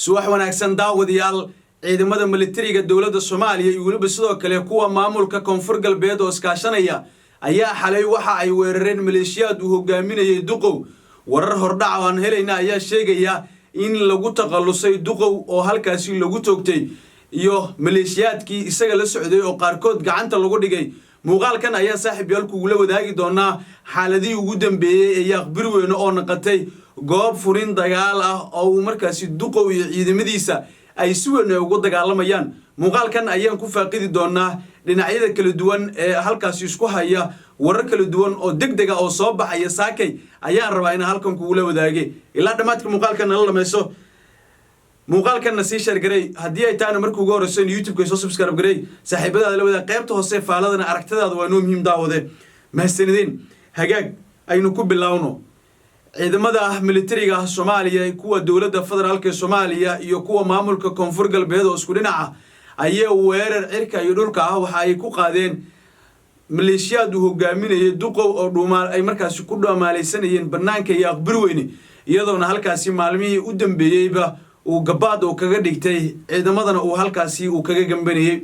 suwax wanaagsan daawadayaal ciidamada militariga dawladda Soomaaliya iyo waliba sidoo kale kuwa maamulka koonfur galbeed oo iskaashanaya ayaa xalay waxa ay weerareen maleeshiyaad uu hogaaminayay Duqow warar hordhac aan helayna ayaa sheegaya in lagu taqalusay Duqow oo halkaasi lagu toogtay iyo maleeshiyaadkii isaga la socday oo qaarkood gacanta lagu dhigay muuqaalkan ayaa saaxiibayaal kugu la wadaagi doona xaaladii ugu dambeeyay ee Yaaq Biriweyne oo naqatay goob furin dagaal ah oo markaasi Duqow iyo ciidamadiisa ay si weyn ugu dagaalamayaan muuqaalkan ayaan ku faaqidi doonaa dhinacyada kala duwan ee halkaas isku haya warar kala duwan oo degdeg ah oo soo baxaya saakay ayaan rabaa in halkan kugu la wadaagay ilaa dhamaadka muuqaalkan la dhameeso muuqaalkan si share garay hadii ay taana markuu ugu horeyso YouTube-ka soo subscribe garay saaxiibada la wadaag qaybta hoose faaladana aragtidaada waa noo muhiim daawade mahadsanidin hagaag aynu ku bilaawno ciidamada militariga Soomaaliya kuwa dawladda federaalka Soomaaliya iyo kuwa maamulka koonfur galbeed oo isku dhinaca ayaa weerar cirka iyo dhulka ah waxa ay ku qaadeen maleeshiyaad uu hogaaminayay Duqow oo dhuumaal ay markaas ku dhaamaalaysanayeen banaanka Yaaq Biriweyne iyadoona halkaasi maalmihii u dambeeyayba uu gabaad oo kaga dhigtay ciidamadana uu halkaasi uu kaga gambanayay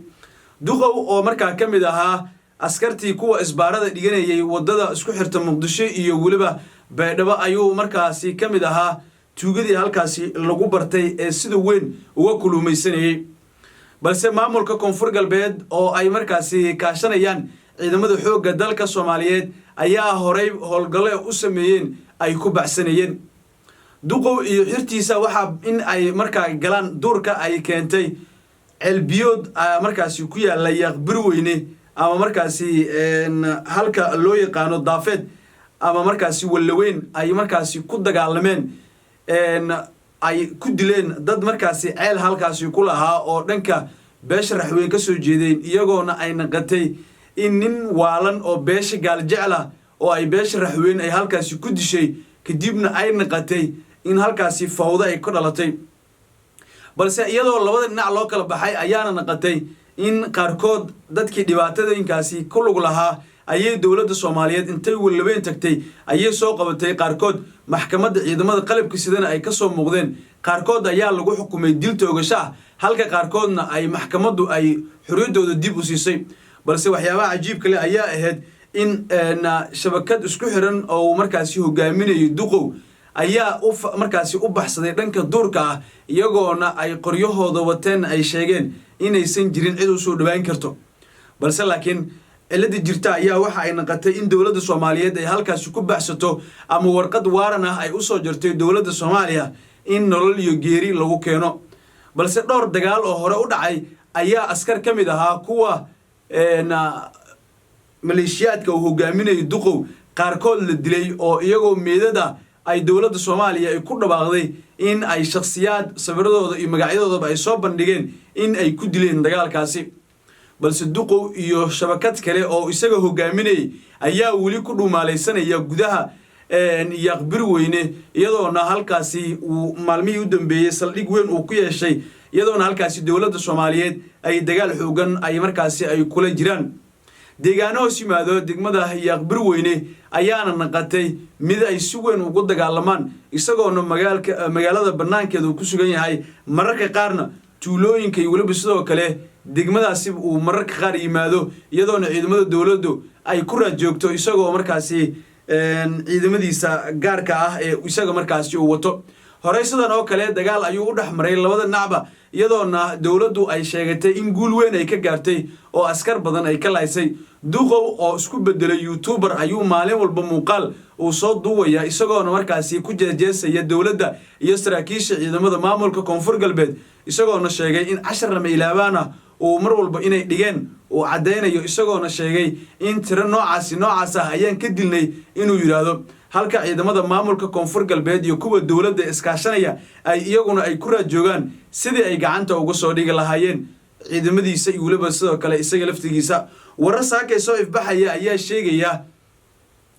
Duqow oo markaa kamid ahaa askartii kuwa isbaarada dhiganayay wadada isku xirta Muqdisho iyo waliba baydhaba ayuu markaasi kamid ahaa tuugadii halkaasi lagu bartay ee sida weyn uga kulumaysanayay balse maamulka koonfur galbeed oo ay markaasi kaashanayaan ciidamada xoogga dalka Soomaaliyeed ayaa horay howlgalo u sameeyeen ay ku baxsanayeen Duqow iyo xirtiisa waxa in ay markaa galaan duurka ay keentay celbiyood markaasi ku yaala Yaaq Biriweyne ama markaasi halka loo yaqaano daafeed ama markaasi walaweyn ay markaasi ku dagaalameen ay ku dileen dad markaasi ceel halkaasi ku lahaa oo dhanka beesha raxweyn ka soo jeedeen iyagoona ay naqatay in nin waalan oo beesha gaal jecla oo ay beesha raxweyn ay halkaasi ku dishay kadibna ay naqatay in halkaasi fawdo ay ku dhalatay balse iyadoo labada dhinac loo kala baxay ayaana naqatay in qaarkood dadkii dhibaatooyinkaasi ku lug lahaa ayay dawladda Soomaaliyeed intay walaweyn tagtay ayay soo qabatay qaarkood maxkamadda ciidamada qalabka sidana ay ka soo muuqdeen qaarkood ayaa lagu xukumay dil toogasho halka qaarkoodna ay maxkamaddu ay xuriyadooda dib u siisay balse waxyaabaha cajiib kale ayaa ahayd in shabakad isku xiran oo markaasi hogaaminayay Duqow ayaa markaasi u baxsaday dhanka duurka ah iyagoona ay qoryahooda wateen ay sheegeen inaysan jirin cid u soo dhawaan karto balse laakiin cilada jirta ayaa waxa ay naqatay in dawladda Soomaaliyeed ay halkaas ku baxsato ama warqad waaran ah ay u soo jartay dawladda Soomaaliya in nolol iyo geeri lagu keeno balse dhowr dagaal oo hore u dhacay ayaa askar kamid ahaa kuwa maleeshiyaadka uu hogaaminayay Duqow qaarkood la dilay oo iyagoo meedada ay dawladda Soomaaliya ay ku dhawaaqday in ay shakhsiyaad sawiradooda iyo magacyadooda ay soo bandhigeen in ay ku dileen dagaalkaasi balse Duqow iyo shabakad kale oo isaga hogaaminayay ayaa wali ku dhumaalaysanaya gudaha Yaaq Biriweyne iyadoona halkaasi uu maalmihii u dambeeyay saldhig weyn uu ku yeeshay iyadoona halkaasi dawladda Soomaaliyeed ay dagaal xoogan ay markaasi ay kula jiraan deegaano simaado degmada Yaaq Biriweyne ayaana naqatay mid ay si weyn ugu dagaalamaan isagoona magaalada banaankeedu ku sugan yahay mararka qaarna tuulooyinka iyo waliba sidoo kale degmadaasi uu mararka qaar yimaado iyadoona ciidamada dawladdu ay ku raad joogto isagoo markaasi ciidamadiisa gaarka ah ee isaga markaasi uu wato horay sidan oo kale dagaal ayuu u dhaxmaray labada dhinacba iyadoona dawladdu ay sheegatay in guul weyn ay ka gaartay oo askar badan ay ka laysay Duqow oo isku bedelay YouTuber ayuu maalin walba muuqaal uu soo duwaya isagoona markaasi ku jeejeesaya dawladda iyo saraakiisha ciidamada maamulka koonfur galbeed isagoona sheegay in 10 lama ilaabaana oo mar walba inay dhigeen oo cadeynayo isagoona sheegay in tiro noocaas ah ayaan ka dilnay inuu yiraahdo halka ciidamada maamulka koonfur galbeed iyo kuwa dawladda iskaashanaya ay iyaguna ay ku raad joogaan sidii ay gacanta uga soo dhigi lahaayeen ciidamadiisa iyo waliba sidoo kale isaga laftigiisa warar saakay soo ifbaxaya ayaa sheegaya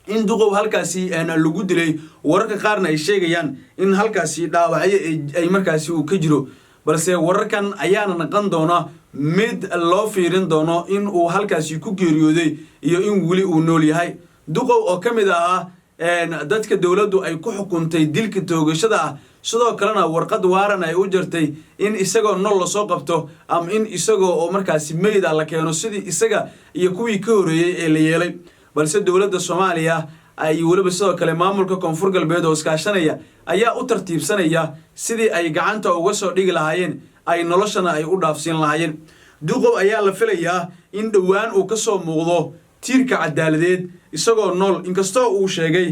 in Duqow halkaasi lagu dilay wararka qaarna ay sheegayaan in halkaasi dhaawacyo ay markaasi uu ka jiro balse wararkan ayaana naqan doona mid loo fiirin doono in uu halkaasi ku geeriyooday iyo in wali uu nool yahay Duqow oo kamid ah dadka dawladdu ay ku xukuntay dilka toogashada sidoo kalena warqad waaran ay u jirtay in isagoo nol la soo qabto ama in isagoo oo markaasi meyd la keeno sidii isaga iyo kuwii ka horeeyay ee la yeelay balse dawladda Soomaaliya ay waliba sidoo kale maamulka koonfur galbeed oo iskaashanaya ayaa u tartiibsanaya sidii ay gacanta uga soo dhigi lahaayeen ay noloshana ay u dhaafsiin lahaayeen Duqow ayaa la filayaa in dhawaan uu ka soo muuqdo tiirka cadaaladeed isagoo nool inkastoo uu sheegay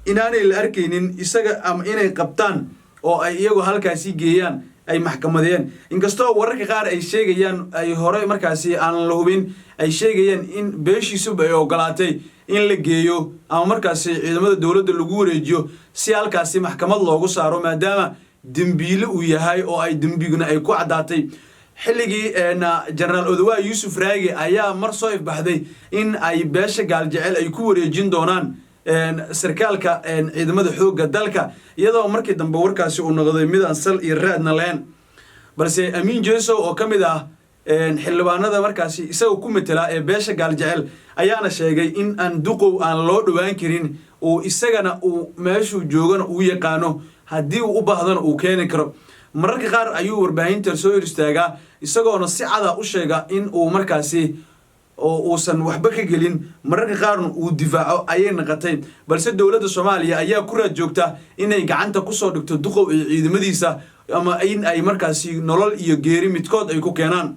inaanay la arkaynin isaga ama inay qabtaan oo ay iyagu halkaasi geeyaan ay maxkamadeen inkastoo wararka qaar ay sheegayaan ay hore markaasi aan la hubin ay sheegayaan in beeshiisu ay ogolaatay in la geeyo ama markaasi ciidamada dawladda lagu wareejiyo si halkaasi maxkamad loogu saaro maadaama dambiile uu yahay oo ay dambiguna ay ku cadaatay xilligii General Odawa Yusuf Raage ayaa mar soo ifbaxday in ay beesha gaaljecel ay ku wareejin doonaan sarkaalka ciidamada xoogga dalka iyadoo markii dambe warkaasi uu noqday mid aan sal iyo raadna leen balse Amiin Jeeso oo kamid ah xildhibaanada markaasi isagoo ku metela ee beesha gaaljecel ayaana sheegay in aan Duqow aan loo dhawaan karin oo isagana uu meeshu joogana uu yaqaano haddii uu u baahdana uu keeni karo mararka qaar ayuu warbaahinta soo istaagaa isagoona si cad u sheega in uu markaasi oo uusan waxba ka gelin mararka qaarna uu difaaco ayay naqatay balse dawladda Soomaaliya ayaa ku raad joogta inay gacanta ku soo dhigto Duqow iyo ciidamadiisa ama in ay markaasi nolol iyo geeri midkood ay ku keenaan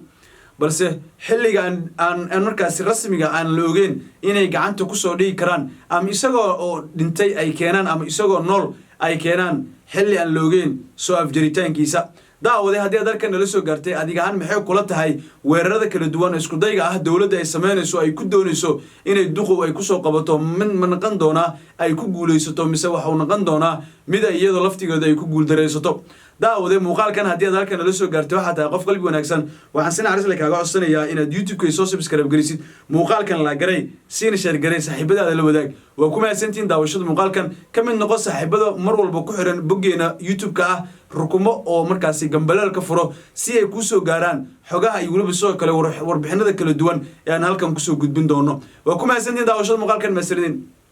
balse xilligan aan markaasi rasmiga aan la ogeyn inay gacanta ku soo dhigi karaan ama isagoo oo dhintay ay keenaan ama isagoo nool ay keenaan xilli aan la ogeyn soo afjaritaankiisa daawade haddii aad halkan nala soo gaartay adiga ahaan maxay kula tahay weerarada kala duwan isku dayga ah dawladda ay sameynayso ay ku doonayso inay Duqow ay ku soo qabato mid noqon doona ay ku guuleysato mise waxa uu noqon doona mid iyadoo laftigeeda ay ku guuldareysato daawade muuqaalkan haddii aad halkan nala soo gaartay waxa tahay qof qalbi wanaagsan waxaan si naxariis leh kaaga codsanayaa inaad YouTube-ka soo subscribe garisid muuqaalkan la garay siina share garay saaxiibadaada la wadaag waa ku mahadsantiin daawashada muuqaalkan ka mid noqo saaxiibada mar walba ku xiran boggeena YouTube-ka ah rukumo oo markaasi gambaleel ka furo si ay ku soo gaaraan xogaha iyo waliba soo kale warbixinada kala duwan ee aan halkan ku soo gudbin doono waa ku mahadsantiin daawashada muuqaalkan maasridin